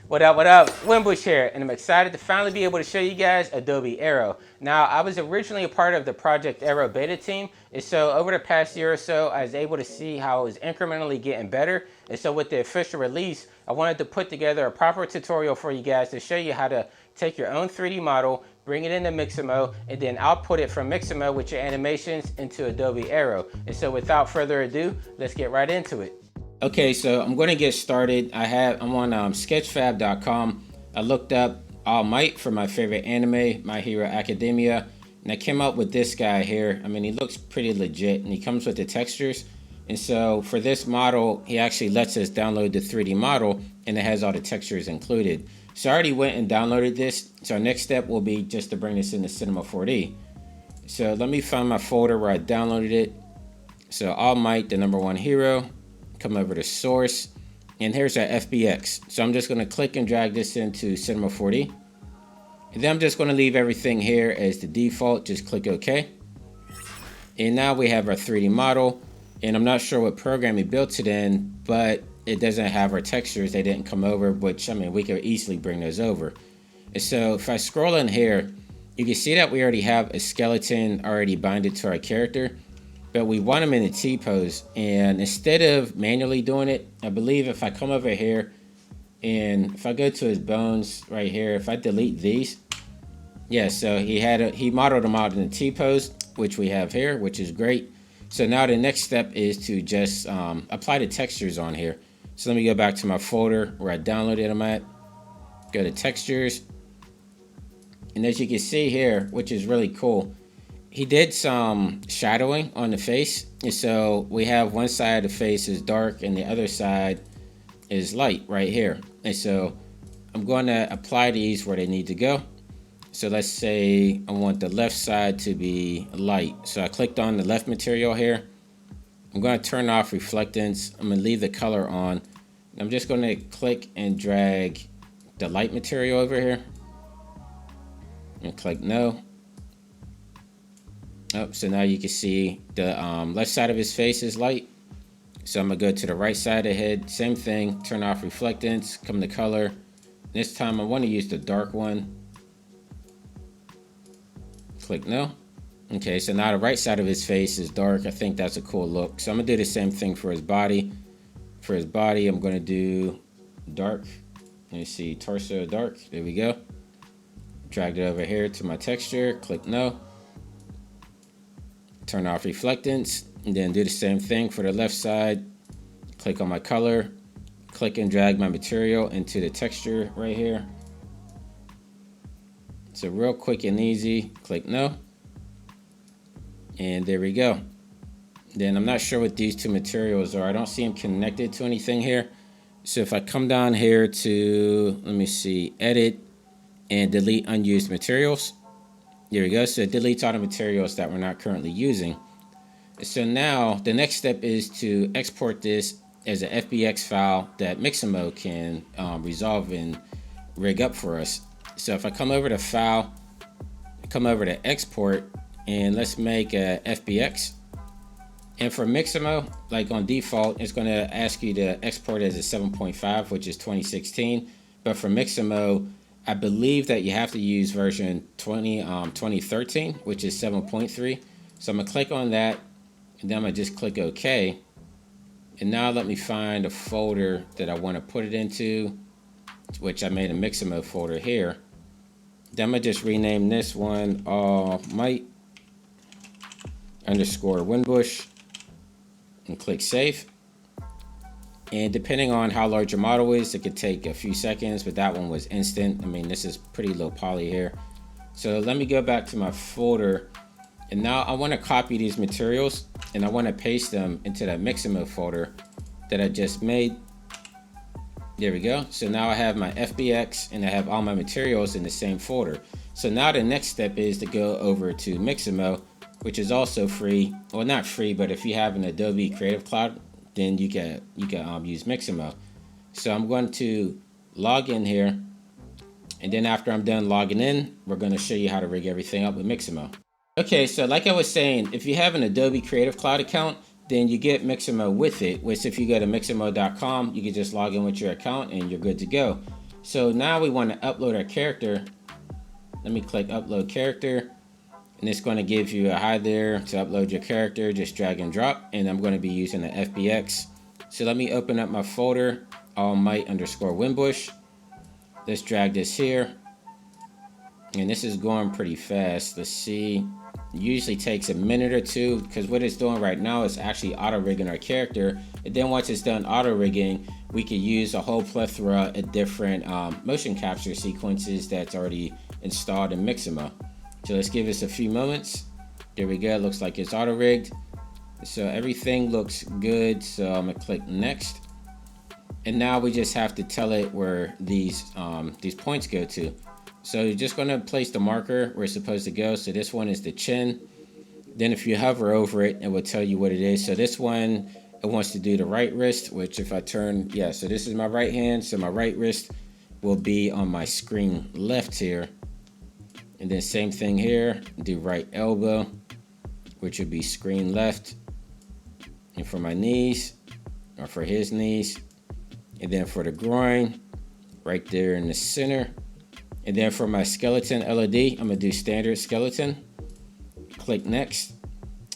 What up, what up? WINBUSH here, and I'm excited to finally be able to show you guys Adobe Aero. Now, I was originally a part of the Project Aero beta team, and so over the past year or so, I was able to see how it was incrementally getting better. And so with the official release, I wanted to put together a proper tutorial for you guys to show you how to take your own 3D model, bring it into Mixamo, and then output it from Mixamo with your animations into Adobe Aero. And so without further ado, let's get right into it. Okay, so I'm going to get started. I'm on sketchfab.com. I looked up All Might for my favorite anime, My Hero Academia, and I came up with this guy here. I mean, he looks pretty legit, and he comes with the textures. And so for this model, he actually lets us download the 3D model, and it has all the textures included. So I already went and downloaded this. So our next step will be just to bring this into Cinema 4D. So let me find my folder where I downloaded it. So All Might, the #1 hero. Come over to source, and here's our FBX. So I'm just going to click and drag this into Cinema 4D, and then I'm just going to leave everything here as the default. Just click OK, and now we have our 3D model. And I'm not sure what program we built it in, but it doesn't have our textures. They didn't come over, which I mean we could easily bring those over. And so if I scroll in here, you can see that we already have a skeleton already binded to our character. But we want him in a T-pose, and instead of manually doing it, I believe if I come over here and if I go to his bones right here, if I delete these, yeah, so he modeled them out in a T-pose, which we have here, which is great. So now the next step is to just apply the textures on here. So let me go back to my folder where I downloaded them at, go to textures, and as you can see here, which is really cool, he did some shadowing on the face. And so we have one side of the face is dark and the other side is light right here. And so I'm going to apply these where they need to go. So let's say I want the left side to be light. So I clicked on the left material here. I'm going to turn off reflectance. I'm going to leave the color on. I'm just going to click and drag the light material over here and click no. Oh, so now you can see the left side of his face is light. So I'm gonna go to the right side of the head, same thing, turn off reflectance, come to color. This time I want to use the dark one. Click no. Okay, so now the right side of his face is dark. I think that's a cool look. So I'm gonna do the same thing for his body. For his body, I'm gonna do dark. Let me see, torso dark, there we go. Drag it over here to my texture, click no. Turn off reflectance, and then do the same thing for the left side. Click on my color, click and drag my material into the texture right here. So real quick and easy, click no. And there we go. Then I'm not sure what these two materials are. I don't see them connected to anything here. So if I come down here to, let me see, edit and delete unused materials. There we go. So it deletes all the materials that we're not currently using. So now the next step is to export this as an FBX file that Mixamo can resolve and rig up for us. So if I come over to File, come over to Export, and let's make a FBX. And for Mixamo, like on default, it's going to ask you to export as a 7.5, which is 2016. But for Mixamo, I believe that you have to use version 2013, which is 7.3. So I'm gonna click on that, and then I'm gonna just click OK. And now let me find a folder that I want to put it into, which I made a Mixamo folder here. Then I'm gonna just rename this one All Might _ WINBUSH and click Save. And depending on how large your model is, it could take a few seconds, but that one was instant. I mean, this is pretty low poly here. So let me go back to my folder, and now I want to copy these materials and I want to paste them into that Mixamo folder that I just made. There we go. So now I have my FBX and I have all my materials in the same folder. So now the next step is to go over to Mixamo, which is also free. Well, not free, but if you have an Adobe Creative Cloud, then you can use Mixamo. So I'm going to log in here, and then after I'm done logging in, we're going to show you how to rig everything up with Mixamo. Okay, so like I was saying, if you have an Adobe Creative Cloud account, then you get Mixamo with it, which if you go to mixamo.com, you can just log in with your account and you're good to go. So now we want to upload our character. Let me click upload character, and it's going to give you a hi there to upload your character. Just drag and drop, and I'm going to be using the FBX. So let me open up my folder, allmight_WINBUSH. Let's drag this here, and this is going pretty fast. Let's see. It usually takes a minute or two, because what it's doing right now is actually auto rigging our character, and then once it's done auto rigging, we could use a whole plethora of different motion capture sequences that's already installed in Mixamo. So let's give this a few moments. There we go. It looks like it's auto rigged, so everything looks good. So I'm gonna click next, and now we just have to tell it where these points go to. So you're just going to place the marker where it's supposed to go. So this one is the chin. Then if you hover over it, it will tell you what it is. So this one, it wants to do the right wrist, which if I turn, yeah, so this is my right hand. So my right wrist will be on my screen left here. And then same thing here, do right elbow, which would be screen left. And for my knees, or for his knees. And then for the groin, right there in the center. And then for my skeleton LED, I'm gonna do standard skeleton. Click next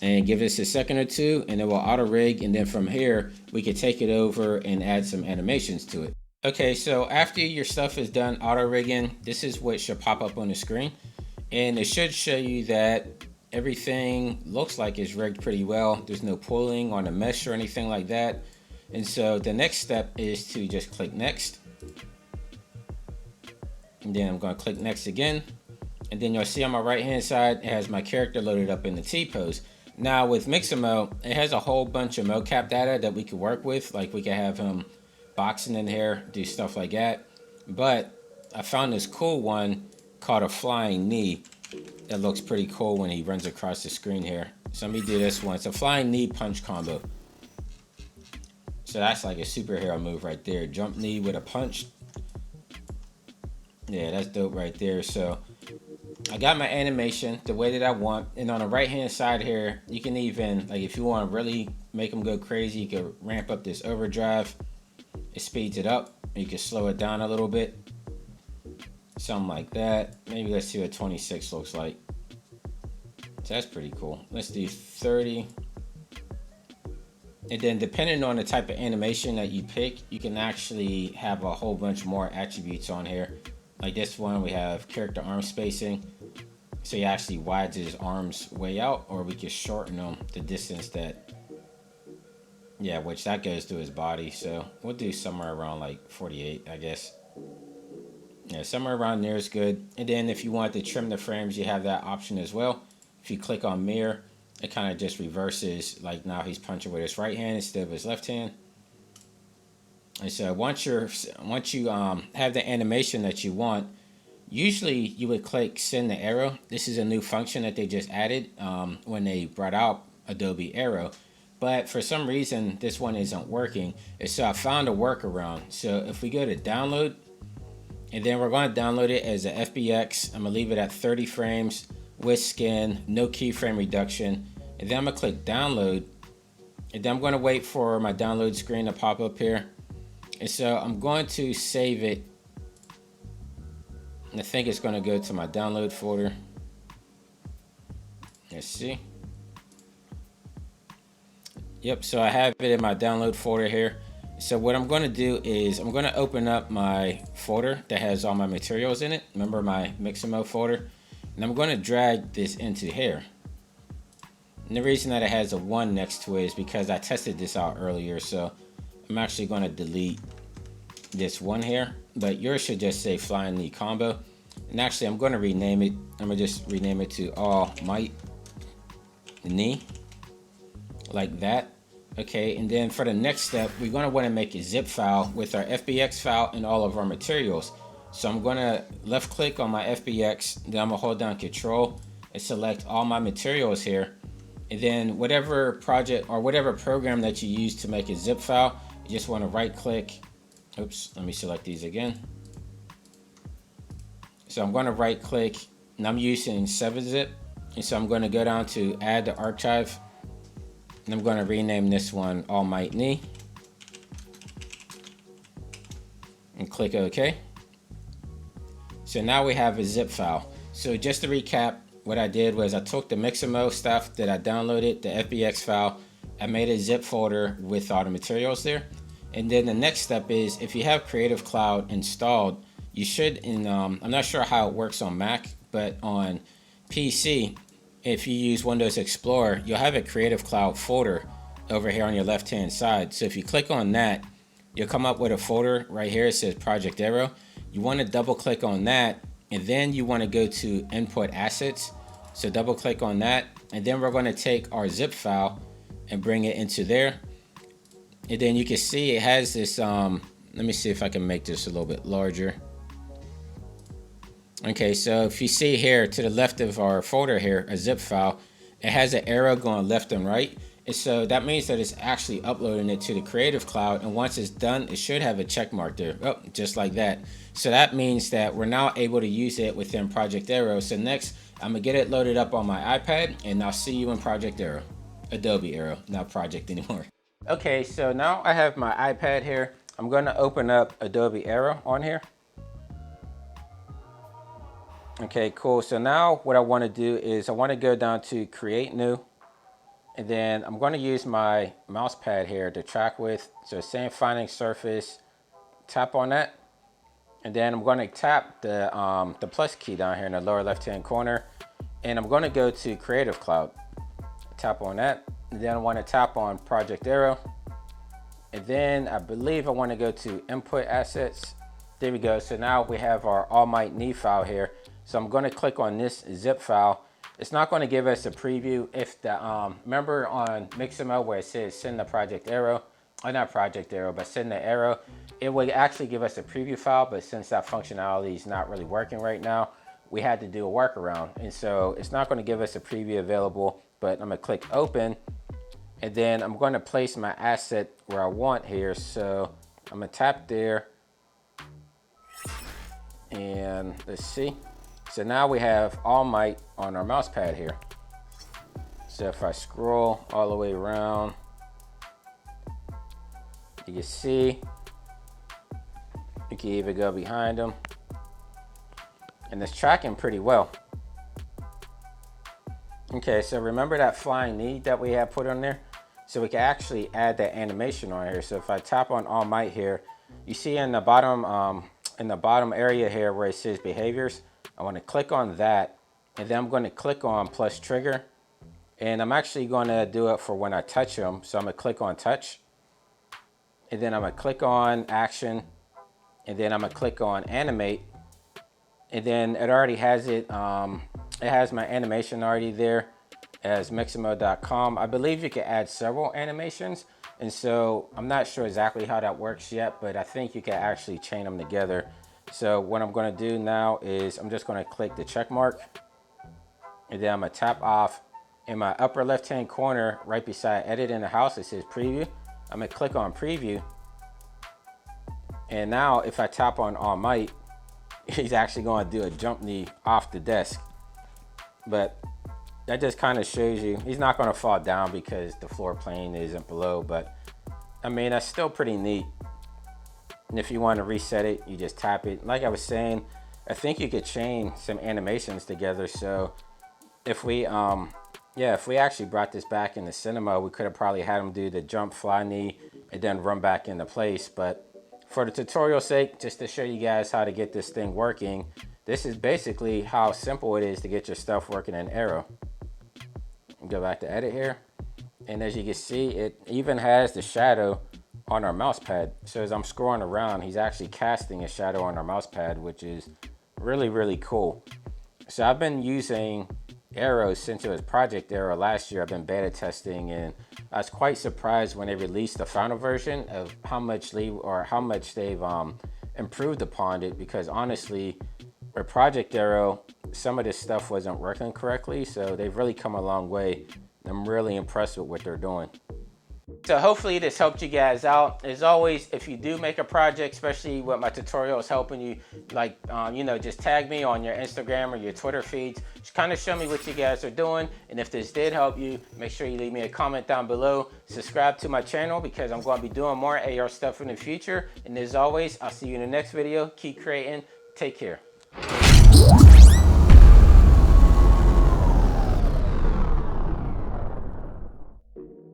and give this a second or two, and it will auto rig. And then from here, we can take it over and add some animations to it. Okay, so after your stuff is done auto rigging, this is what should pop up on the screen. And it should show you that everything looks like it's rigged pretty well. There's no pulling on the mesh or anything like that. And so the next step is to just click next. And then I'm going to click next again. And then you'll see on my right hand side, it has my character loaded up in the T-pose. Now with Mixamo, it has a whole bunch of mocap data that we could work with. Like we could have him boxing in here, do stuff like that. But I found this cool one called a flying knee. That looks pretty cool when he runs across the screen here. So let me do this one. It's a flying knee punch combo. So that's like a superhero move right there. Jump knee with a punch. Yeah, that's dope right there. So I got my animation the way that I want. And on the right hand side here, you can even, like if you want to really make them go crazy, you can ramp up this overdrive. It speeds it up. You can slow it down a little bit. Something like that. Maybe let's see what 26 looks like. So that's pretty cool. Let's do 30. And then depending on the type of animation that you pick, you can actually have a whole bunch more attributes on here. Like this one, we have character arm spacing. So he actually widens his arms way out, or we can shorten them the distance that, yeah, which that goes to his body. So we'll do somewhere around like 48, I guess. Yeah, somewhere around there is good. And then if you want to trim the frames, you have that option as well. If you click on mirror, it kind of just reverses, like now he's punching with his right hand instead of his left hand. And so once you have the animation that you want, usually you would click send the arrow. This is a new function that they just added when they brought out Adobe Aero. But for some reason, this one isn't working. And so I found a workaround. So if we go to download, and then we're going to download it as a FBX. I'm going to leave it at 30 frames with skin, no keyframe reduction. And then I'm going to click download. And then I'm going to wait for my download screen to pop up here. And so I'm going to save it. And I think it's going to go to my download folder. Let's see. Yep, so I have it in my download folder here. So what I'm going to do is I'm going to open up my folder that has all my materials in it. Remember my Mixamo folder? And I'm going to drag this into here. And the reason that it has a 1 next to it is because I tested this out earlier. So I'm actually going to delete this one here. But yours should just say flying knee combo. And actually I'm going to rename it. I'm going to just rename it to all might knee. Like that. Okay, and then for the next step, we're going to want to make a zip file with our FBX file and all of our materials. So I'm going to left click on my FBX, then I'm going to hold down Control and select all my materials here. And then whatever project or whatever program that you use to make a zip file, you just want to right click. Oops, let me select these again. So I'm going to right click, and I'm using 7-zip. And so I'm going to go down to add the archive. And I'm going to rename this one All Might Knee. And click OK. So now we have a zip file. So just to recap, what I did was I took the Mixamo stuff that I downloaded, the FBX file, I made a zip folder with all the materials there. And then the next step is, if you have Creative Cloud installed, you should, I'm not sure how it works on Mac, but on PC, if you use Windows Explorer, you'll have a Creative Cloud folder over here on your left hand side. So if you click on that, you'll come up with a folder right here. It says Project Aero. You want to double click on that, and then you want to go to Input Assets. So double click on that, and then we're going to take our zip file and bring it into there. And then you can see it has this, let me see if I can make this a little bit larger. Okay, so if you see here to the left of our folder here, a zip file, it has an arrow going left and right. And so that means that it's actually uploading it to the Creative Cloud. And once it's done, it should have a check mark there. Oh, just like that. So that means that we're now able to use it within Project Aero. So next, I'm gonna get it loaded up on my iPad, and I'll see you in Project Aero. Adobe Aero, not Project anymore. Okay, so now I have my iPad here. I'm gonna open up Adobe Aero on here. Okay, cool. So now what I want to do is I want to go down to Create New, and then I'm going to use my mouse pad here to track with. So same finding surface, tap on that, and then I'm going to tap the plus key down here in the lower left hand corner, and I'm going to go to Creative Cloud. Tap on that, and then I want to tap on Project Aero, and then I believe I want to go to Input Assets. There we go. So now we have our All Might Knee file here. So I'm going to click on this zip file. It's not going to give us a preview. If the remember on Mixamo where it says send the Project Aero, or not Project Aero, but send the arrow, it would actually give us a preview file. But since that functionality is not really working right now, we had to do a workaround, and so it's not going to give us a preview available. But I'm going to click open, and then I'm going to place my asset where I want here. So I'm going to tap there, and let's see. So now we have All Might on our mouse pad here. So if I scroll all the way around, you can see, you can even go behind them, and it's tracking pretty well. Okay, so remember that flying knee that we had put on there? So we can actually add that animation on here. So if I tap on All Might here, you see in the bottom area here where it says behaviors, I want to click on that, and then I'm going to click on plus trigger, and I'm actually going to do it for when I touch them. So I'm going to click on touch, and then I'm going to click on action, and then I'm going to click on animate, and then it already has it. It has my animation already there as mixamo.com. I believe you can add several animations, and so I'm not sure exactly how that works yet, but I think you can actually chain them together. So what I'm going to do now is I'm just going to click the check mark, and then I'm going to tap off. In my upper left hand corner right beside edit in the house, it says preview. I'm going to click on preview, and now if I tap on All Might, he's actually going to do a jump knee off the desk. But that just kind of shows you he's not going to fall down because the floor plane isn't below. But I mean, that's still pretty neat. And if you want to reset it, you just tap it. Like I was saying, I think you could chain some animations together. So if we actually brought this back into cinema, we could have probably had him do the jump fly knee and then run back into place. But for the tutorial's sake, just to show you guys how to get this thing working, this is basically how simple it is to get your stuff working in Aero. Go back to edit here, and as you can see, it even has the shadow on our mouse pad. So as I'm scrolling around, he's actually casting a shadow on our mouse pad, which is really, really cool. So I've been using Aero since it was Project Aero last year. I've been beta testing, and I was quite surprised when they released the final version of how much they've improved upon it, because honestly, with Project Aero, some of this stuff wasn't working correctly. So they've really come a long way. I'm really impressed with what they're doing. So hopefully this helped you guys out. As always, if you do make a project, especially with my tutorials helping you, like, just tag me on your Instagram or your Twitter feeds. Just kind of show me what you guys are doing. And if this did help you, make sure you leave me a comment down below. Subscribe to my channel because I'm going to be doing more AR stuff in the future. And as always, I'll see you in the next video. Keep creating. Take care.